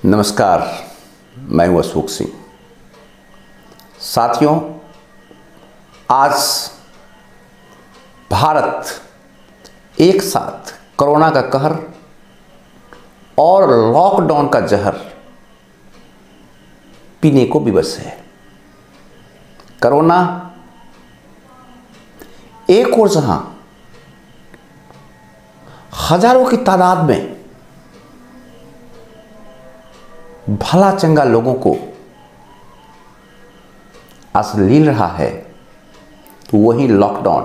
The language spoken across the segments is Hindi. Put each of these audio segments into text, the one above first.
नमस्कार, मैं हूं अशोक सिंह। साथियों, आज भारत एक साथ कोरोना का कहर और लॉकडाउन का जहर पीने को विवश है। कोरोना एक ओर जहां हजारों की तादाद में भला चंगा लोगों को अश्लील रहा है, तो वही लॉकडाउन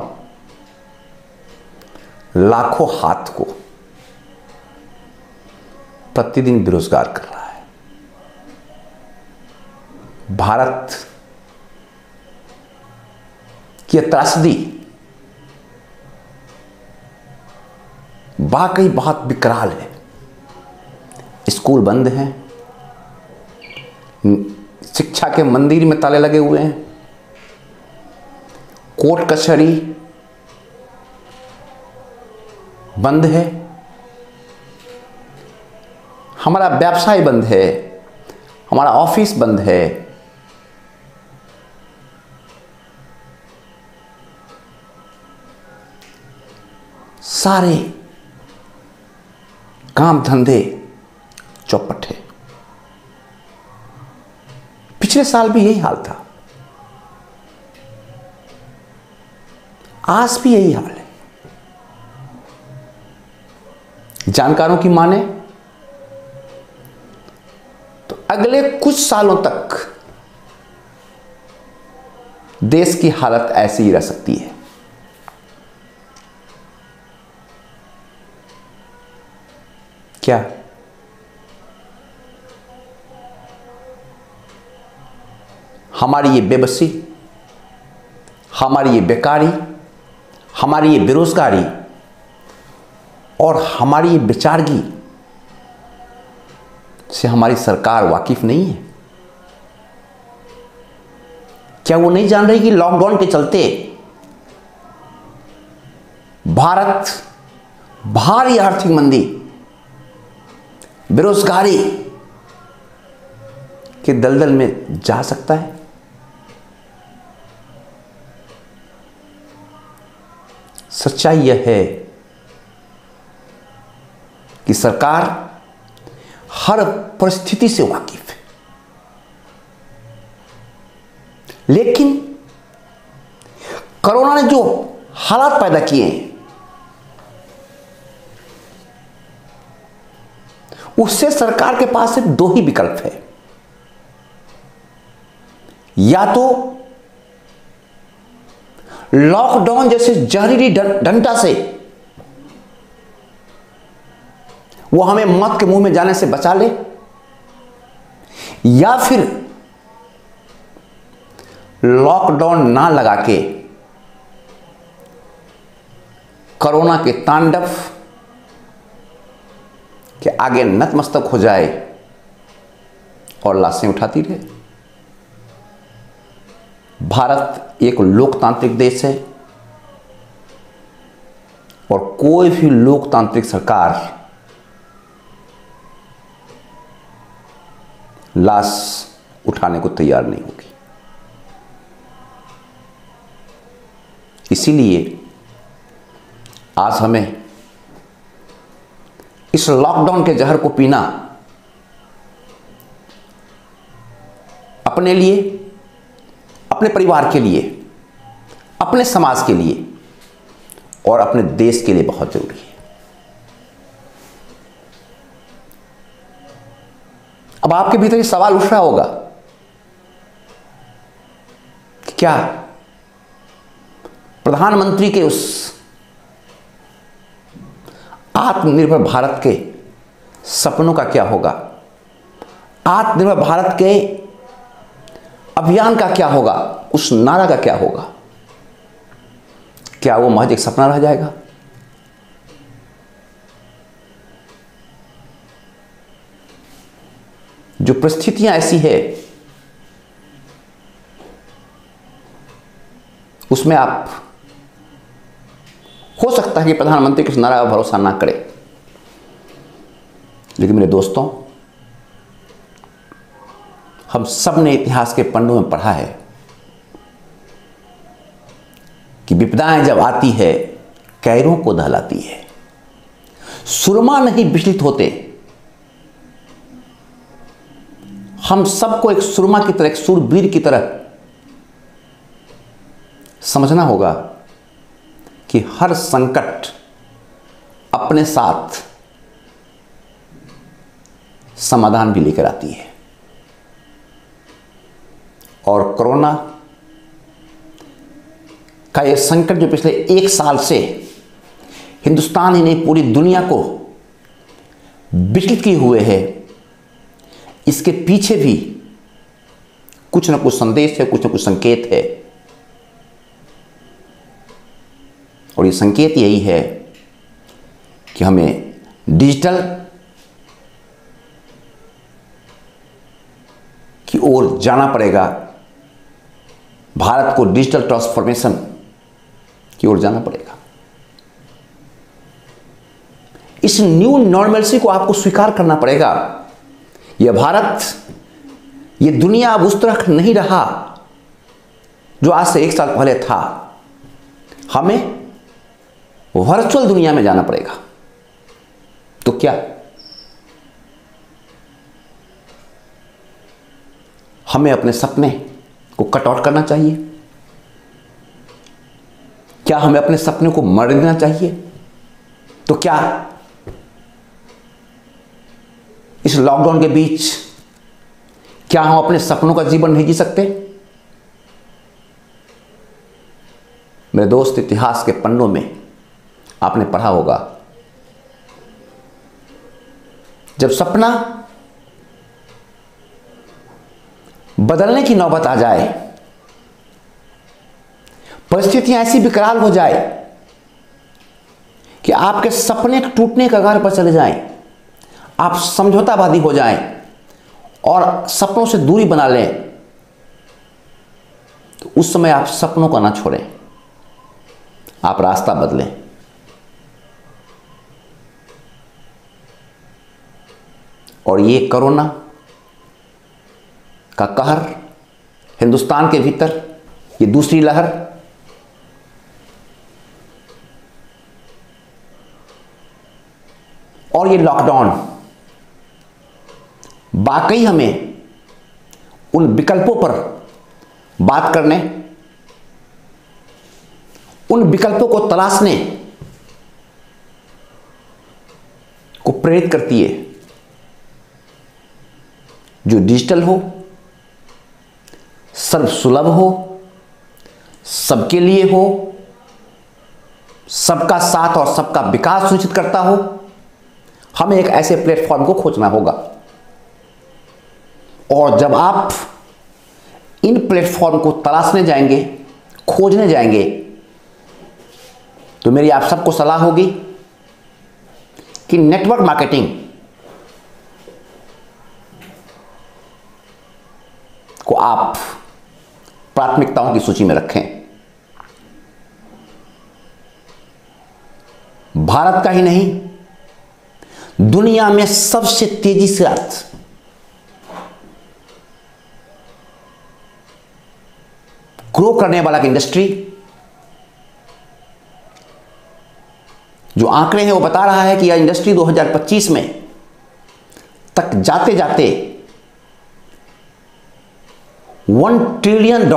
लाखों हाथ को प्रतिदिन बेरोजगार कर रहा है। भारत की त्रासदी वाकई बहुत विकराल है। स्कूल बंद हैं, शिक्षा के मंदिर में ताले लगे हुए हैं, कोर्ट कचहरी बंद है, हमारा व्यवसाय बंद है, हमारा ऑफिस बंद है। सारे काम धंधे चौपट है। पिछले साल भी यही हाल था, आज भी यही हाल है। जानकारों की माने तो अगले कुछ सालों तक देश की हालत ऐसी ही रह सकती है। क्या हमारी ये बेबसी, हमारी ये बेकारी, हमारी ये बेरोजगारी और हमारी ये बेचारगी से हमारी सरकार वाकिफ नहीं है? क्या वो नहीं जान रही कि लॉकडाउन के चलते भारत भारी आर्थिक मंदी, बेरोजगारी के दलदल में जा सकता है? सच्चाई यह है कि सरकार हर परिस्थिति से वाकिफ है, लेकिन कोरोना ने जो हालात पैदा किए हैं उससे सरकार के पास सिर्फ दो ही विकल्प है। या तो लॉकडाउन जैसे जहरीली डंडा से वो हमें मौत के मुंह में जाने से बचा ले, या फिर लॉकडाउन ना लगा के कोरोना के तांडव के आगे नतमस्तक हो जाए और लाशें उठाती रहे। भारत एक लोकतांत्रिक देश है और कोई भी लोकतांत्रिक सरकार लाश उठाने को तैयार नहीं होगी। इसीलिए आज हमें इस लॉकडाउन के जहर को पीना अपने लिए, अपने परिवार के लिए, अपने समाज के लिए और अपने देश के लिए बहुत जरूरी है। अब आपके भीतर ये सवाल उठ रहा होगा कि क्या प्रधानमंत्री के उस आत्मनिर्भर भारत के सपनों का क्या होगा? आत्मनिर्भर भारत के अभियान का क्या होगा? उस नारा का क्या होगा? क्या वो महज एक सपना रह जाएगा? जो परिस्थितियां ऐसी है उसमें आप हो सकता है कि प्रधानमंत्री के इस नारा पर भरोसा ना करें, लेकिन मेरे दोस्तों, हम सब ने इतिहास के पन्नों में पढ़ा है कि विपदाएं जब आती है कैरों को दहलाती है। सुरमा नहीं विचलित होते। हम सबको एक सुरमा की तरह, एक सूरवीर की तरह समझना होगा कि हर संकट अपने साथ समाधान भी लेकर आती है। और कोरोना का यह संकट जो पिछले 1 साल से हिंदुस्तान ही नहीं पूरी दुनिया को विचलित किए हुए है, इसके पीछे भी कुछ ना कुछ संदेश है, कुछ ना कुछ संकेत है। और ये संकेत यही है कि हमें डिजिटल की ओर जाना पड़ेगा। भारत को डिजिटल ट्रांसफॉर्मेशन की ओर जाना पड़ेगा। इस न्यू नॉर्मलसी को आपको स्वीकार करना पड़ेगा। यह भारत, यह दुनिया अब उस तरह नहीं रहा जो आज से 1 साल पहले था। हमें वर्चुअल दुनिया में जाना पड़ेगा। तो क्या हमें अपने सपने को कट आउट करना चाहिए? क्या हमें अपने सपने को मर देना चाहिए? तो क्या इस लॉकडाउन के बीच क्या हम अपने सपनों का जीवन नहीं जी सकते? मेरे दोस्त, इतिहास के पन्नों में आपने पढ़ा होगा, जब सपना बदलने की नौबत आ जाए, परिस्थितियां ऐसी विकराल हो जाए कि आपके सपने टूटने के कगार पर चले जाएं, आप समझौतावादी हो जाएं और सपनों से दूरी बना लें, तो उस समय आप सपनों को ना छोड़ें, आप रास्ता बदलें। और ये कोरोना का कहर हिंदुस्तान के भीतर, ये दूसरी लहर, और ये लॉकडाउन वाकई हमें उन विकल्पों पर बात करने, उन विकल्पों को तलाशने को प्रेरित करती है, जो डिजिटल हो, सर्वसुलभ हो, सबके लिए हो, सबका साथ और सबका विकास सुनिश्चित करता हो। हमें एक ऐसे प्लेटफॉर्म को खोजना होगा। और जब आप इन प्लेटफॉर्म को तलाशने जाएंगे, खोजने जाएंगे, तो मेरी आप सबको सलाह होगी कि नेटवर्क मार्केटिंग को आप प्राथमिकताओं की सूची में रखें। भारत का ही नहीं, दुनिया में सबसे तेजी से ग्रो करने वाला इंडस्ट्री, जो आंकड़े हैं वो बता रहा है कि यह इंडस्ट्री 2025 में तक जाते जाते $1 ट्रिलियन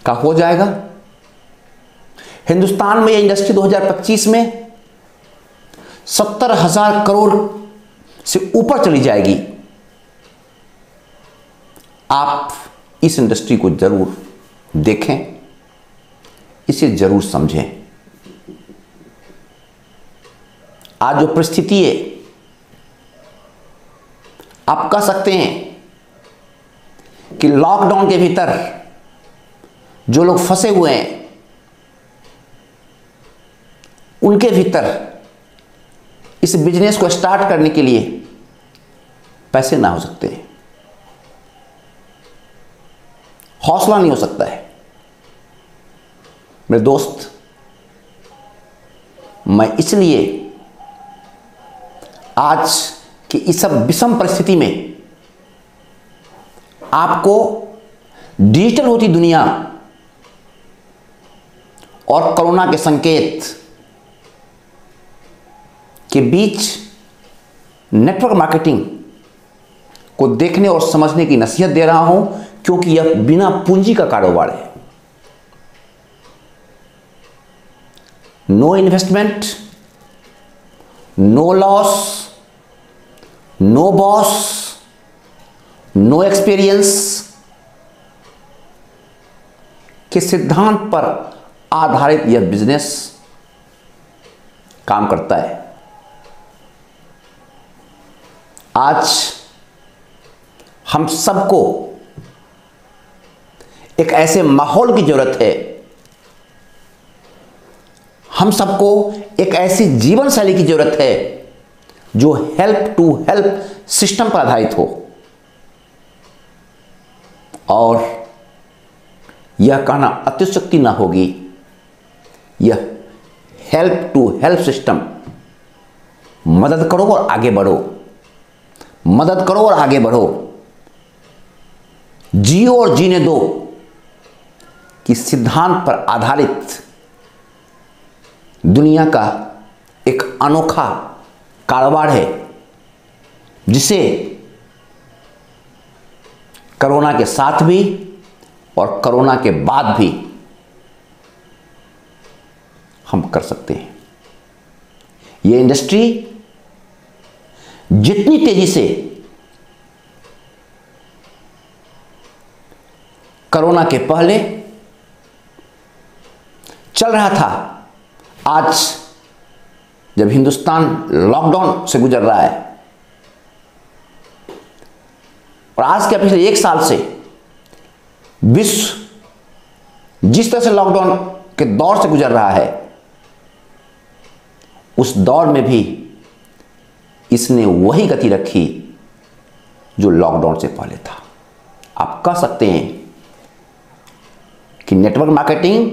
का हो जाएगा। हिंदुस्तान में यह इंडस्ट्री 2025 में 70,000 करोड़ से ऊपर चली जाएगी। आप इस इंडस्ट्री को जरूर देखें, इसे जरूर समझें। आज जो परिस्थिति है, आप कह सकते हैं कि लॉकडाउन के भीतर जो लोग फंसे हुए हैं, उनके भीतर इस बिजनेस को स्टार्ट करने के लिए पैसे ना हो सकते, हौसला नहीं हो सकता है। मेरे दोस्त, मैं इसलिए आज की इस सब विषम परिस्थिति में आपको डिजिटल होती दुनिया और कोरोना के संकेत के बीच नेटवर्क मार्केटिंग को देखने और समझने की नसीहत दे रहा हूं, क्योंकि यह बिना पूंजी का कारोबार है। No investment, no loss, no boss, no experience के सिद्धांत पर आधारित यह बिजनेस काम करता है। आज हम सबको एक ऐसे माहौल की जरूरत है, हम सबको एक ऐसी जीवन शैली की जरूरत है जो हेल्प टू हेल्प सिस्टम पर आधारित हो। और यह कहना अतिशयोक्ति ना होगी, यह हेल्प टू हेल्प सिस्टम, मदद करो और आगे बढ़ो, मदद करो और आगे बढ़ो, जियो और जीने दो कि सिद्धांत पर आधारित दुनिया का एक अनोखा कारोबार है, जिसे कोरोना के साथ भी और कोरोना के बाद भी हम कर सकते हैं। यह इंडस्ट्री जितनी तेजी से कोरोना के पहले चल रहा था, आज जब हिंदुस्तान लॉकडाउन से गुजर रहा है और आज के पिछले एक साल से विश्व जिस तरह से लॉकडाउन के दौर से गुजर रहा है, उस दौर में भी इसने वही गति रखी जो लॉकडाउन से पहले था। आप कह सकते हैं कि नेटवर्क मार्केटिंग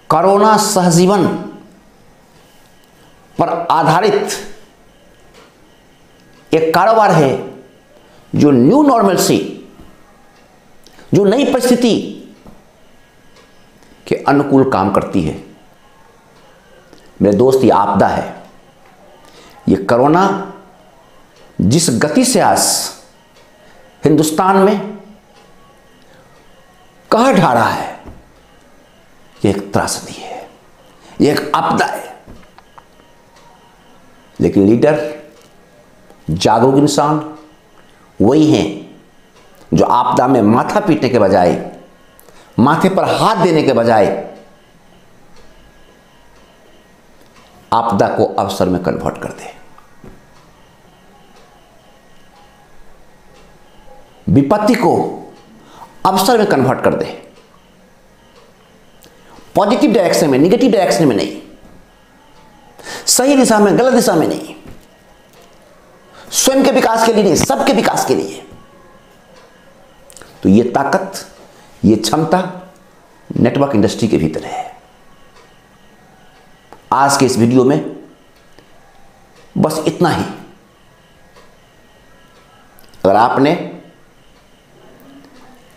कोरोना सहजीवन पर आधारित एक कारोबार है जो न्यू नॉर्मलसी, जो नई परिस्थिति के अनुकूल काम करती है। मेरे दोस्त, ये आपदा है। ये कोरोना जिस गति से आज हिंदुस्तान में कहर ढा रहा है, यह एक त्रासदी है, यह एक आपदा है। लेकिन लीडर, जागरूक इंसान वही हैं जो आपदा में माथा पीटने के बजाय, माथे पर हाथ देने के बजाय आपदा को अवसर में कन्वर्ट कर दे, विपत्ति को अवसर में कन्वर्ट कर दे, पॉजिटिव डायरेक्शन में, निगेटिव डायरेक्शन में नहीं, सही दिशा में, गलत दिशा में नहीं, स्वयं के विकास के लिए नहीं, सबके विकास के लिए। तो ये ताकत, ये क्षमता नेटवर्क इंडस्ट्री के भीतर है। आज के इस वीडियो में बस इतना ही। अगर आपने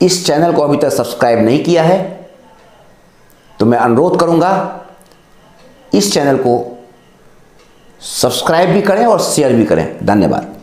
इस चैनल को अभी तक सब्सक्राइब नहीं किया है तो मैं अनुरोध करूंगा इस चैनल को सब्सक्राइब भी करें और शेयर भी करें। धन्यवाद।